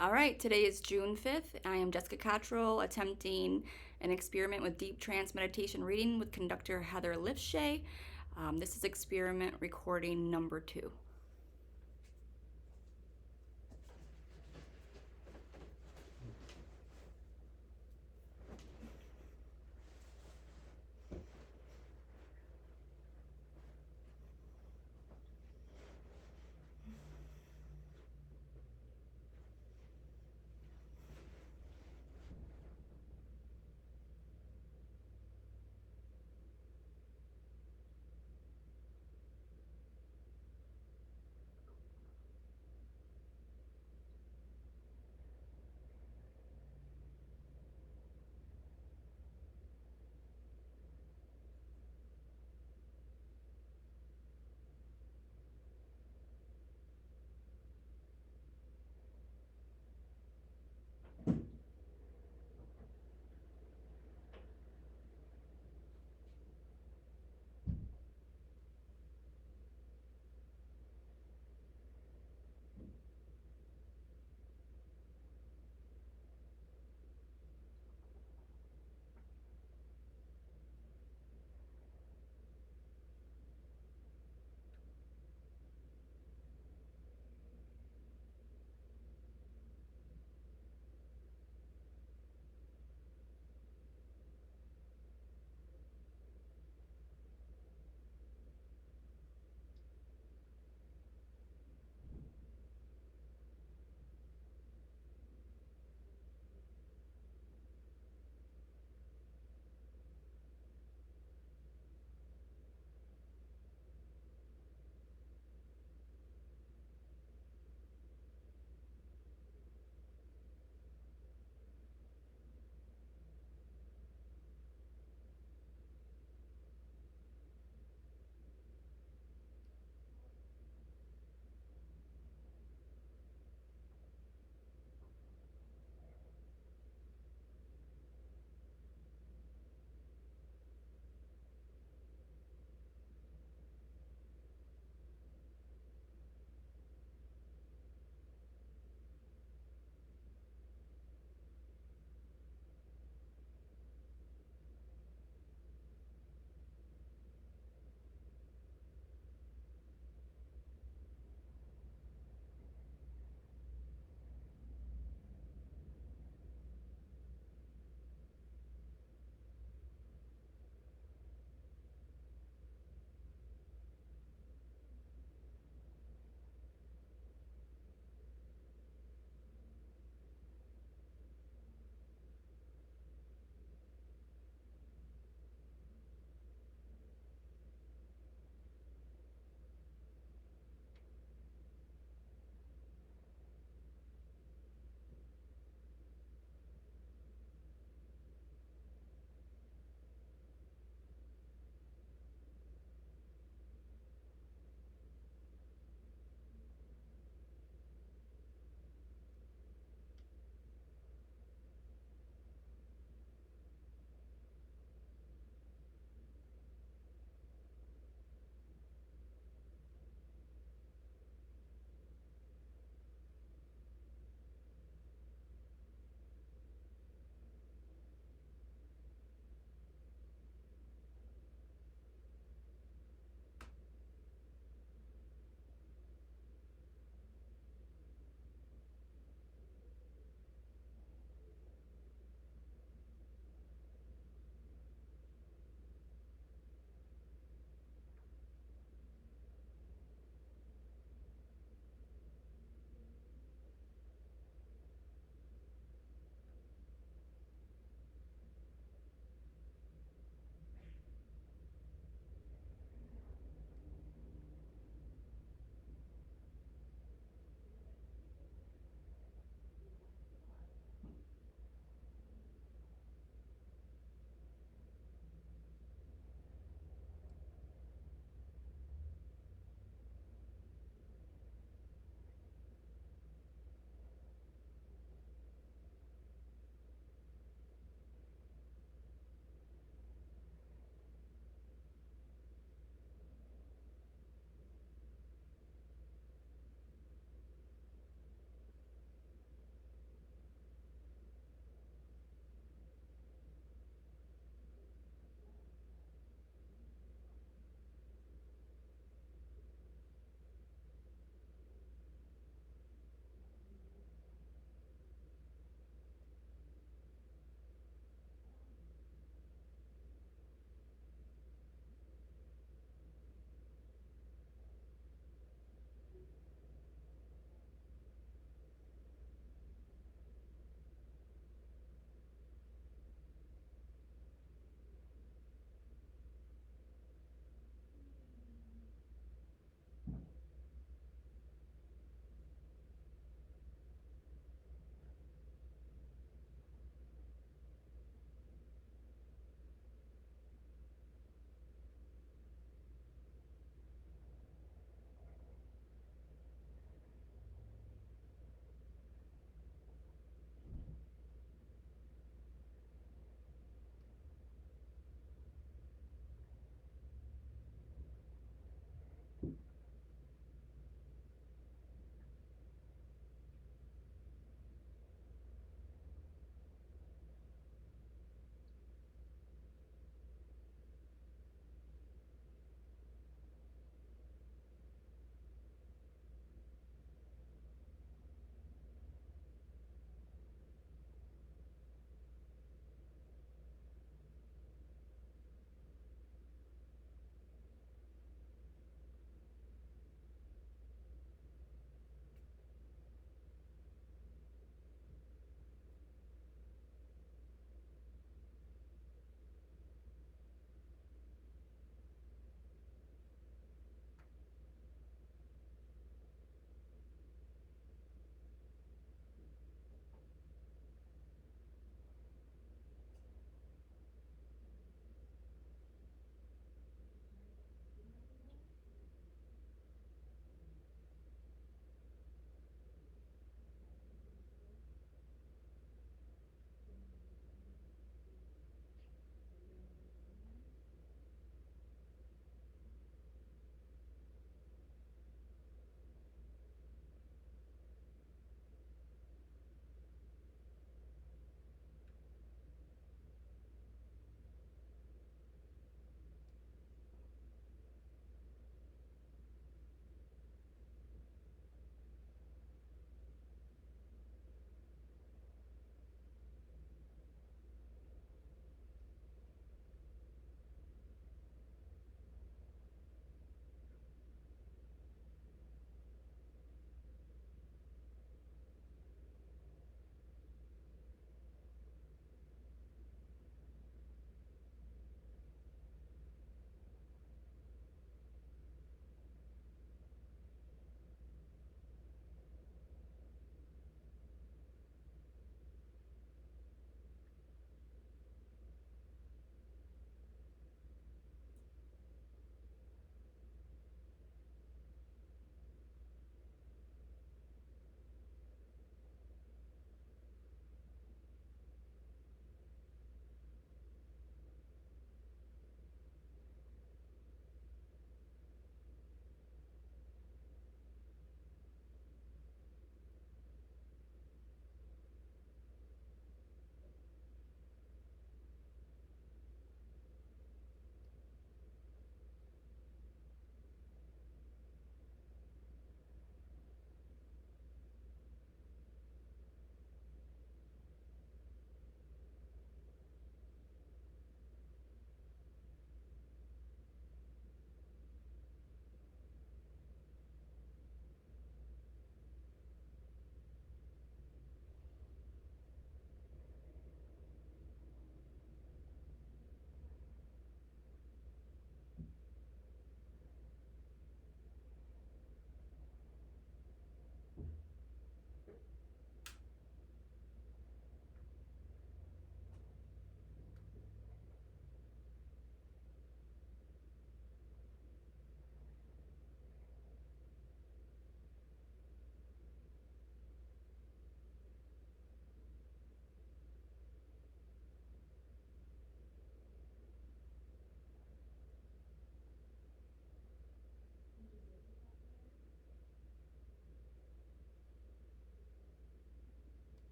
All right, today is June 5th. I am Jessica Cottrell attempting an experiment with Deep Trance Meditation Reading with conductor Heather Lifshay. This is experiment recording number 2.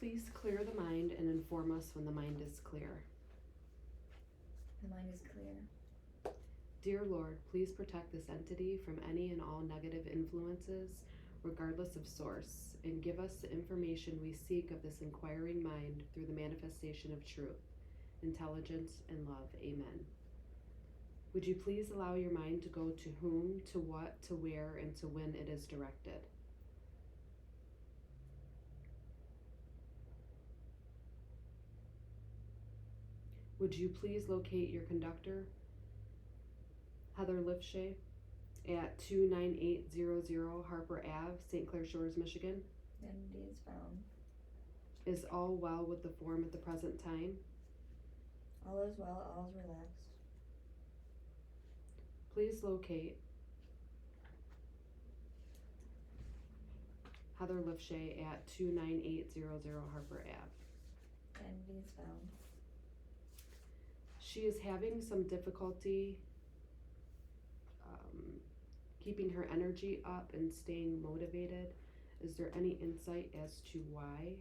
Please clear the mind and inform us when the mind is clear. The mind is clear. Dear Lord, please protect this entity from any and all negative influences, regardless of source, and give us the information we seek of this inquiring mind through the manifestation of truth, intelligence, and love. Amen. Would you please allow your mind to go to whom, to what, to where, and to when it is directed? Would you please locate your conductor, Heather Lifshay, at 29800 Harper Ave, Saint Clair Shores, Michigan? Entity is found. Is all well with the form at the present time? All is well, all is relaxed. Please locate Heather Lifshay at 29800 Harper Ave. Entity is found. She is having some difficulty keeping her energy up and staying motivated. Is there any insight as to why?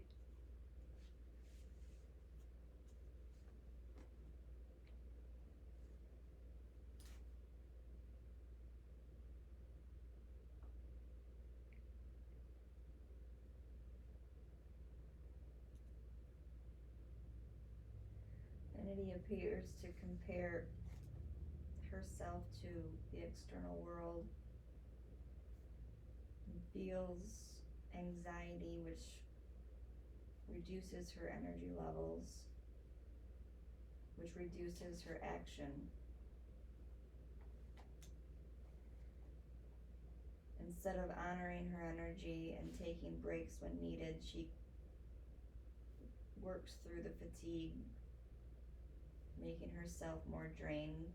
Entity appears to compare herself to the external world and feels anxiety, which reduces her energy levels, which reduces her action. Instead of honoring her energy and taking breaks when needed, she works through the fatigue, making herself more drained,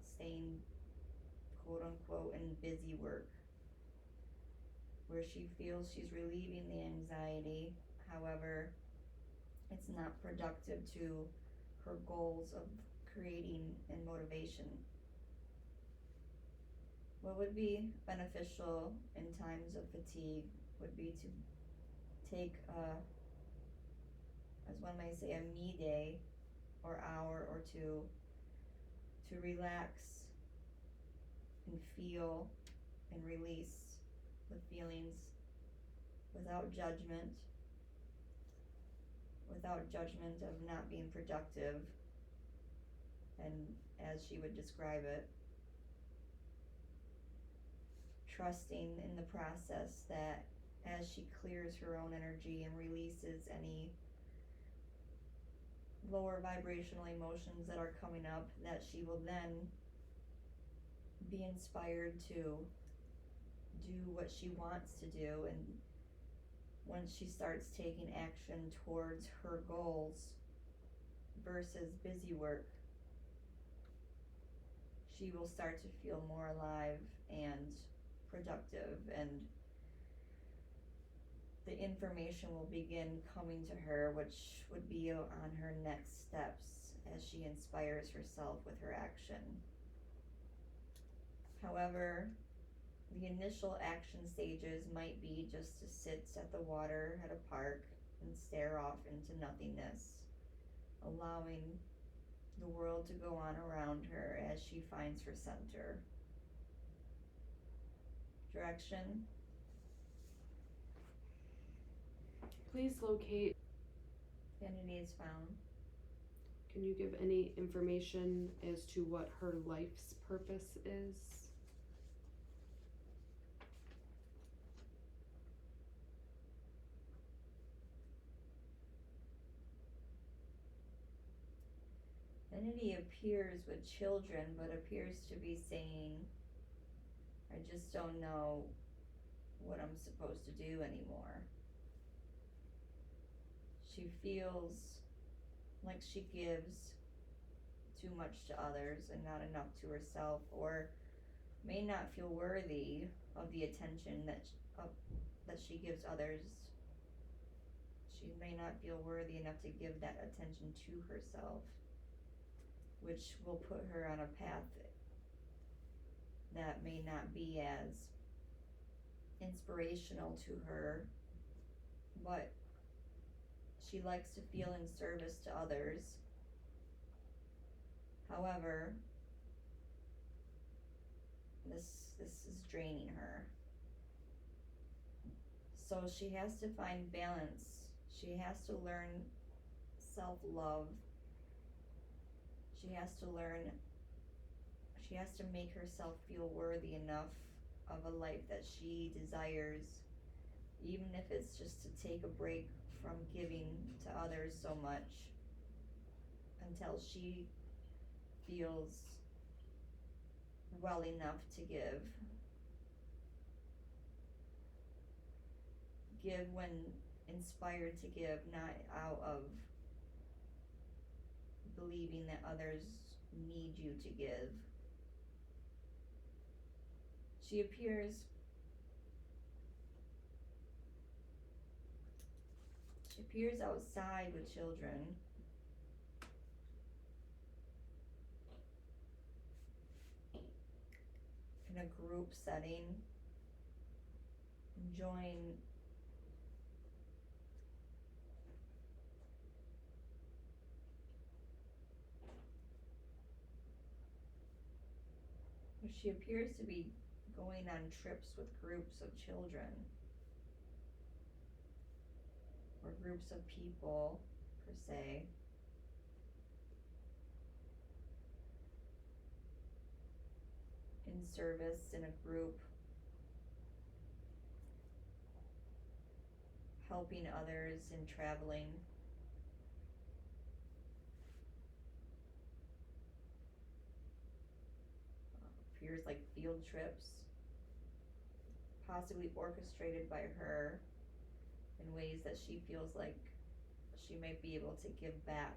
staying quote unquote in busy work, where she feels she's relieving the anxiety. However, it's not productive to her goals of creating and motivation. What would be beneficial in times of fatigue would be to take as one might say, a me day or hour or two to relax and feel and release the feelings without judgment of not being productive, and as she would describe it, trusting in the process that as she clears her own energy and releases any lower vibrational emotions that are coming up, that she will then be inspired to do what she wants to do. And once she starts taking action towards her goals versus busy work, she will start to feel more alive and productive, and the information will begin coming to her, which would be on her next steps as she inspires herself with her action. However, the initial action stages might be just to sit at the water at a park and stare off into nothingness, allowing the world to go on around her as she finds her center. Direction. Please locate. Entity is found. Can you give any information as to what her life's purpose is? Entity appears with children, but appears to be saying, I just don't know what I'm supposed to do anymore. She feels like she gives too much to others and not enough to herself, or may not feel worthy of the attention that she gives others. She may not feel worthy enough to give that attention to herself, which will put her on a path that may not be as inspirational to her, but She likes to feel in service to others. However, this is draining her. So she has to find balance. She has to learn self-love. She has to make herself feel worthy enough of a life that she desires, even if it's just to take a break from giving to others so much until she feels well enough to give. Give when inspired to give, not out of believing that others need you to give. She appears outside with children. In a group setting, enjoying she appears to be going on trips with groups of children or groups of people per se. In service in a group, helping others in traveling. Appears like field trips, possibly orchestrated by her in ways that she feels like she might be able to give back,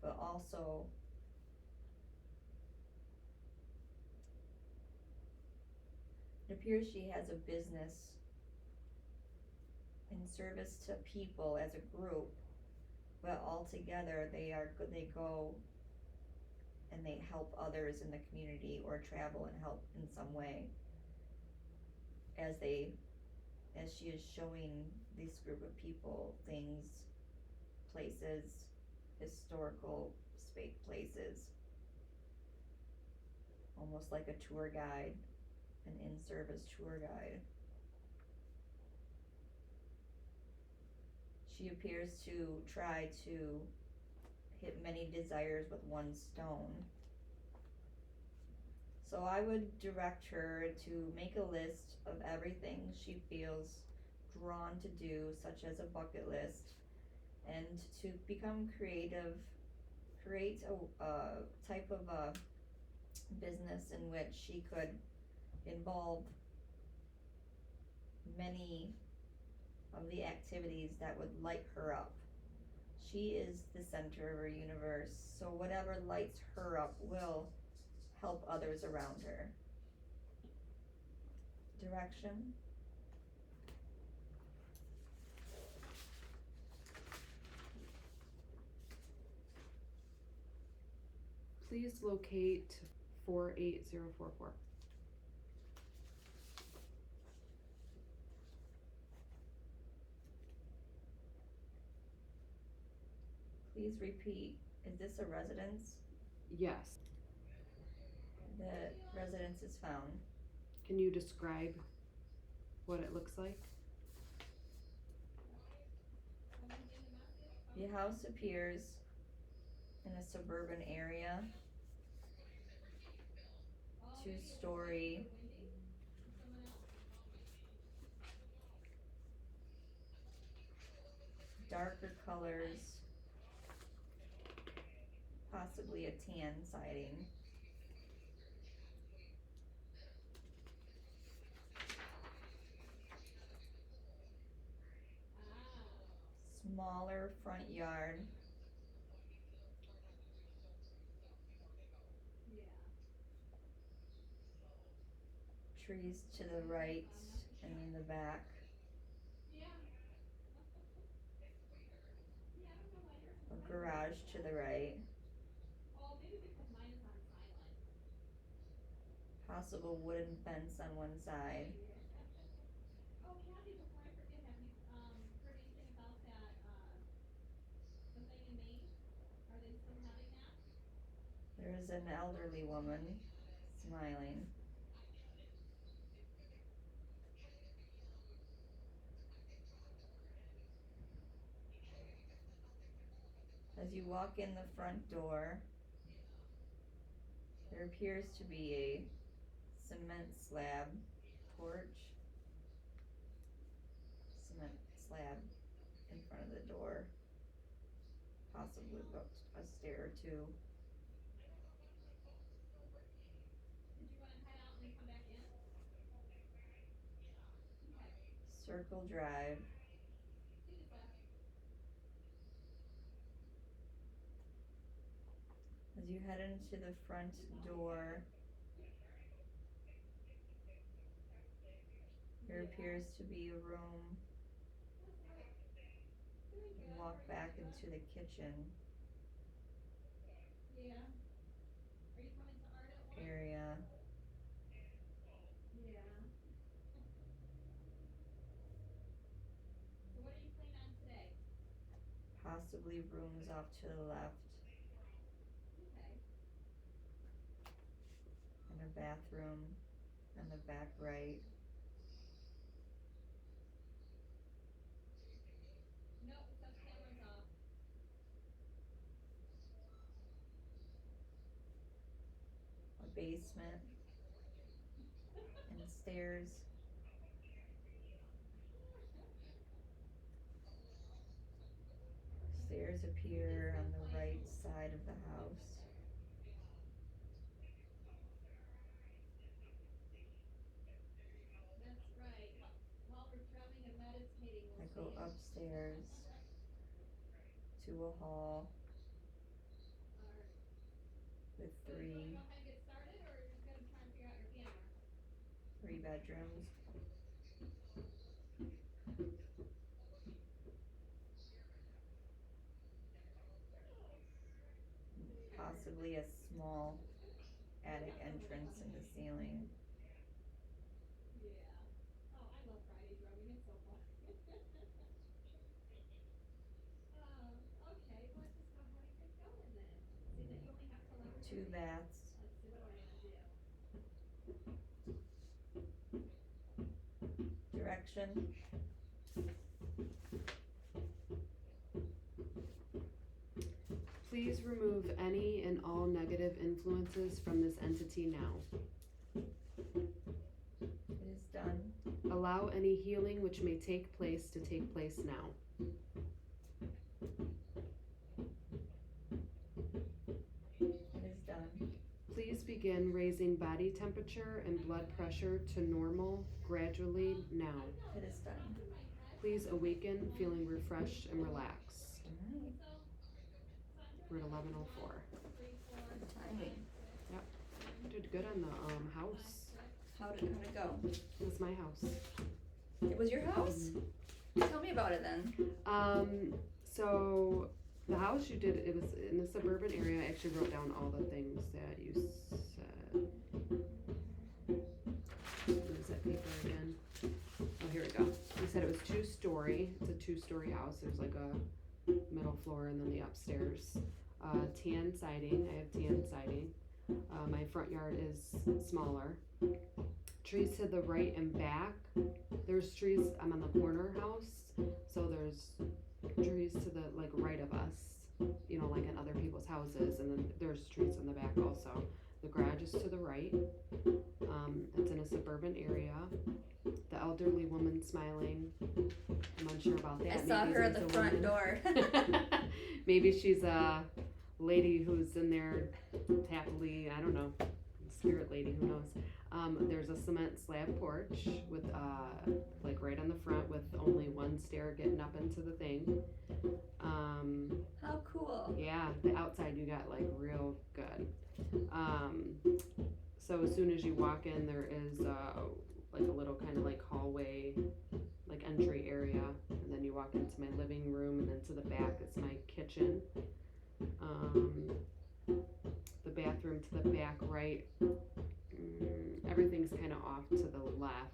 but also it appears she has a business in service to people as a group, but all together they go and they help others in the community or travel and help in some way as she is showing this group of people things, places, historical places, almost like a tour guide, an in-service tour guide. She appears to try to hit many desires with one stone. So I would direct her to make a list of everything she feels drawn to do, such as a bucket list, and to become creative, create a type of a business in which she could involve many of the activities that would light her up. She is the center of her universe, so whatever lights her up will help others around her. Direction. Please locate 48044. Please repeat. Is this a residence? Yes. The residence is found. Can you describe what it looks like? The house appears in a suburban area, 2-story, darker colors, possibly a tan siding. Smaller front yard. Trees to the right and in the back. A garage to the right. Possible wooden fence on one side. There's an elderly woman smiling. As you walk in the front door, there appears to be a cement slab porch. Cement slab in front of the door. Possibly up a stair or two. Circle Drive. As you head into the front door, there appears to be a room. You walk back into the kitchen area. Possibly rooms off to the left. And a bathroom on the back right. A basement and stairs. Stairs appear on the right side of the house. I go upstairs to a hall with three bedrooms. Possibly a small attic entrance in the ceiling. Two baths. Direction. Please remove any and all negative influences from this entity now. It is done. Allow any healing which may take place to take place now. It is done. Please begin raising body temperature and blood pressure to normal gradually now. It is done. Please awaken feeling refreshed and relaxed. Alright. We're at 11:04. Good timing. Did good on the house. How did it go? It was my house. It was your house? Tell me about it then. So the house you did, it was in a suburban area. I actually wrote down all the things that you said. Where's that paper again? Oh, here we go. You said it was 2-story. It's a 2-story house. There's like a middle floor and then the upstairs. Tan siding. I have tan siding. My front yard is smaller. Trees to the right and back. There's trees. I'm on the corner house, so there's trees to the right of us. You know, like in other people's houses, and then there's trees in the back also. The garage is to the right. It's in a suburban area. The elderly woman smiling. I'm unsure about that. I saw Maybe her at it's the a front woman. door. Maybe she's a lady who's in there happily, I don't know, spirit lady, who knows. There's a cement slab porch with right on the front with only one stair getting up into the thing. How cool. Yeah, the outside you got real good. So as soon as you walk in, there is a little kind of hallway, entry area, and then you walk into my living room, and then to the back is my kitchen. The bathroom to the back right, everything's kind of off to the left,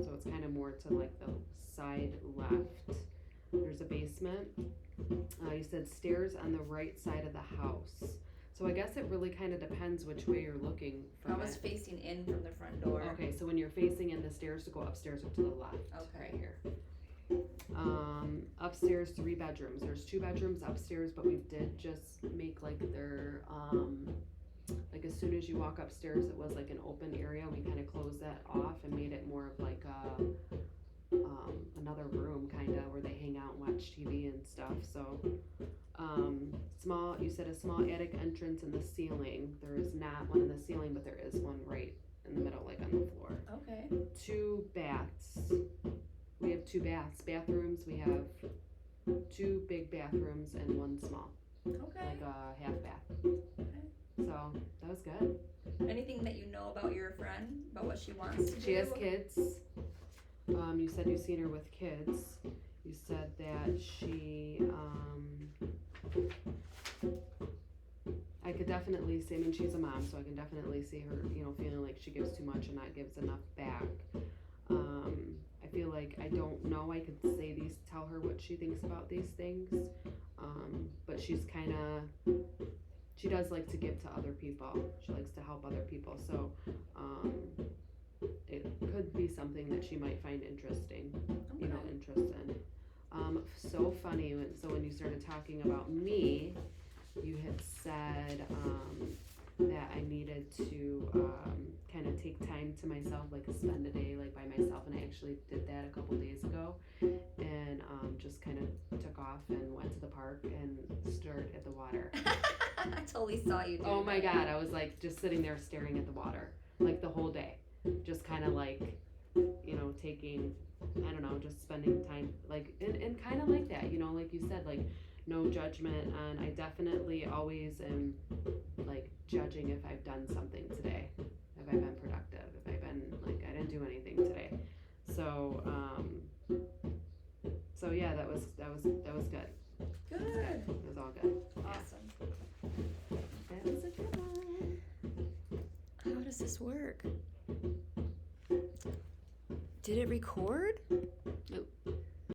so it's kind of more to the side left. There's a basement. You said stairs on the right side of the house. So I guess it really kind of depends which way you're looking I from was it. facing in from the front door. Okay, so when you're facing in, the stairs to go upstairs or to the left, Okay. right here. Upstairs, 3 bedrooms. There's 2 bedrooms upstairs, but we did just make like their, like as soon as you walk upstairs, it was like an open area. We kind of closed that off and made it more of like another room kind of where they hang out and watch TV and stuff. So, you said a small attic entrance in the ceiling. There is not one in the ceiling, but there is one right in the middle, like on the floor. Okay. 2 baths. We have 2 baths. Bathrooms, we have 2 big bathrooms and 1 small. Okay. Like a half bath. Okay. So, that was good. Anything that you know about your friend, about what she wants to do? She has kids. You said you've seen her with kids. You said that she, I could definitely see, I mean, she's a mom, so I can definitely see her, feeling like she gives too much and not gives enough back. I feel like I don't know, I could tell her what she thinks about these things, but she's kind of, she does like to give to other people. She likes to help other people, so, it could be something that she might find interesting, interest in. So funny, when you started talking about me, you had said that I needed to kind of take time to myself, like spend a day like by myself, and I actually did that a couple days ago, and just kind of took off and went to the park and stared at the water. I totally saw you doing Oh my that. God, I was like just sitting there staring at the water like the whole day, just kind of like, taking, I don't know, just spending time like and kind of like that, like you said, like no judgment. And I definitely always am like judging if I've done something today, if I've been productive, if I've been like I didn't do anything today. So yeah, that was good. Good. It was all good. Awesome. That was a good one. How does this work? Did it record?